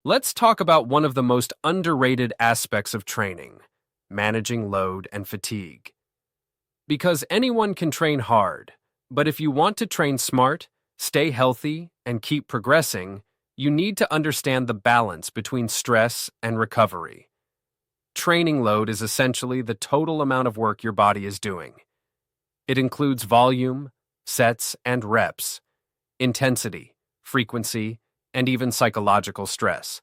Let's talk about one of the most underrated aspects of training, managing load and fatigue. Because anyone can train hard, but if you want to train smart, stay healthy, and keep progressing, you need to understand the balance between stress and recovery. Training load is essentially the total amount of work your body is doing. It includes volume, sets and reps, intensity, frequency, and even psychological stress.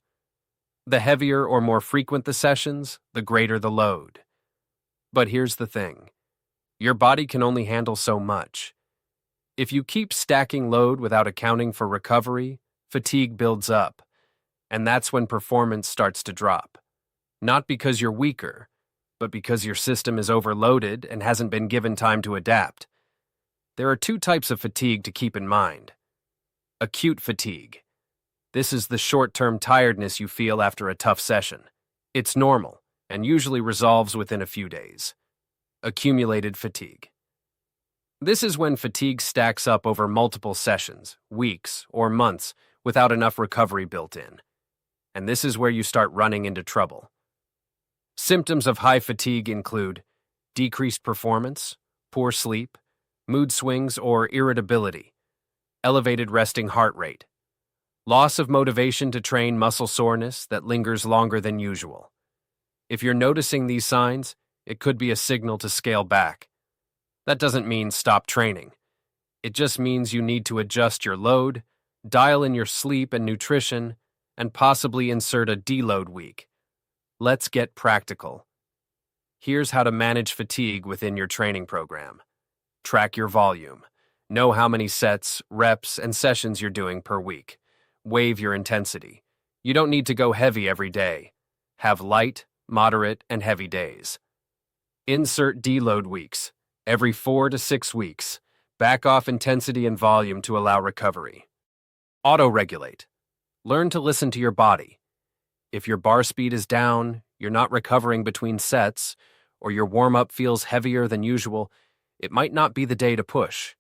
The heavier or more frequent the sessions, the greater the load. But here's the thing. Your body can only handle so much. If you keep stacking load without accounting for recovery, fatigue builds up, and that's when performance starts to drop. Not because you're weaker, but because your system is overloaded and hasn't been given time to adapt. There are two types of fatigue to keep in mind. Acute fatigue. This is the short-term tiredness you feel after a tough session. It's normal and usually resolves within a few days. Accumulated fatigue. This is when fatigue stacks up over multiple sessions, weeks, or months without enough recovery built in. And this is where you start running into trouble. Symptoms of high fatigue include decreased performance, poor sleep, mood swings or irritability, elevated resting heart rate, loss of motivation to train, muscle soreness that lingers longer than usual. If you're noticing these signs, it could be a signal to scale back. That doesn't mean stop training. It just means you need to adjust your load, dial in your sleep and nutrition, and possibly insert a deload week. Let's get practical. Here's how to manage fatigue within your training program. Track your volume. Know how many sets, reps, and sessions you're doing per week. Waive your intensity. You don't need to go heavy every day. Have light, moderate, and heavy days. Insert deload weeks. Every 4 to 6 weeks. Back off intensity and volume to allow recovery. Auto-regulate. Learn to listen to your body. If your bar speed is down, you're not recovering between sets, or your warm-up feels heavier than usual, it might not be the day to push.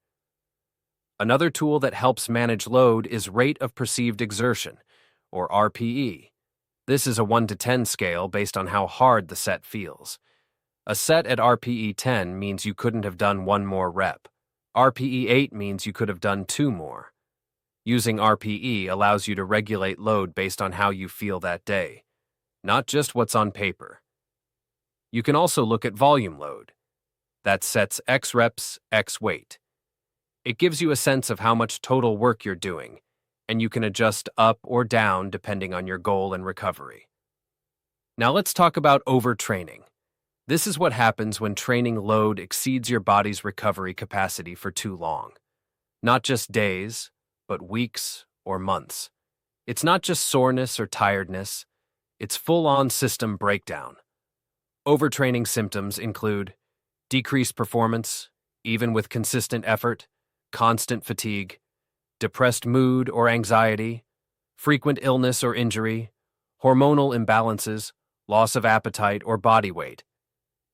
Another tool that helps manage load is rate of perceived exertion, or RPE. This is a 1 to 10 scale based on how hard the set feels. A set at RPE 10 means you couldn't have done 1 more rep. RPE 8 means you could have done 2 more. Using RPE allows you to regulate load based on how you feel that day, not just what's on paper. You can also look at volume load. That sets X reps, X weight. It gives you a sense of how much total work you're doing, and you can adjust up or down depending on your goal and recovery. Now let's talk about overtraining. This is what happens when training load exceeds your body's recovery capacity for too long. Not just days, but weeks or months. It's not just soreness or tiredness, it's full-on system breakdown. Overtraining symptoms include decreased performance, even with consistent effort, constant fatigue, depressed mood or anxiety, frequent illness or injury, hormonal imbalances, loss of appetite or body weight.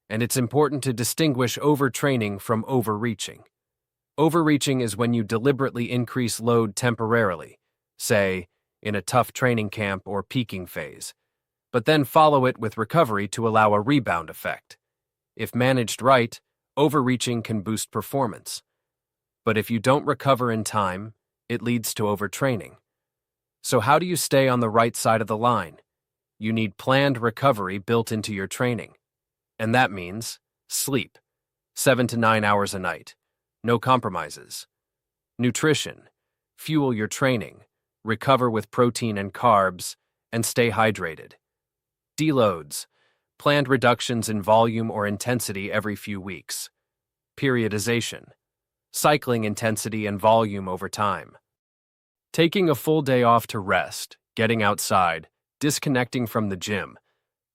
And it's important to distinguish overtraining from overreaching. Overreaching is when you deliberately increase load temporarily, say, in a tough training camp or peaking phase, but then follow it with recovery to allow a rebound effect. If managed right, overreaching can boost performance. But if you don't recover in time, it leads to overtraining. So how do you stay on the right side of the line? You need planned recovery built into your training. And that means sleep, 7 to 9 hours a night. No compromises. Nutrition. Fuel your training. Recover with protein and carbs, and stay hydrated. Deloads. Planned reductions in volume or intensity every few weeks. Periodization. Cycling intensity and volume over time. Taking a full day off to rest, getting outside, disconnecting from the gym.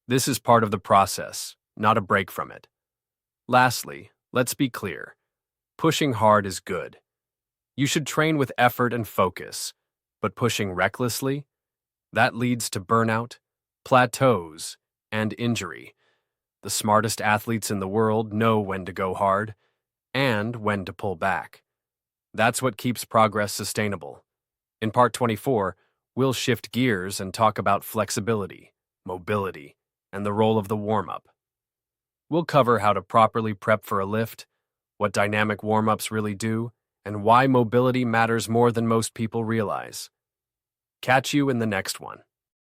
This is part of the process, not a break from it. Lastly, let's be clear. Pushing hard is good. You should train with effort and focus, but pushing recklessly? That leads to burnout, plateaus, and injury. The smartest athletes in the world know when to go hard and when to pull back. That's what keeps progress sustainable. In Part 24, We'll shift gears and talk about flexibility, mobility, and the role of the warm-up. We'll cover how to properly prep for a lift, what dynamic warm-ups really do, and why mobility matters more than most people realize. Catch you in the next one.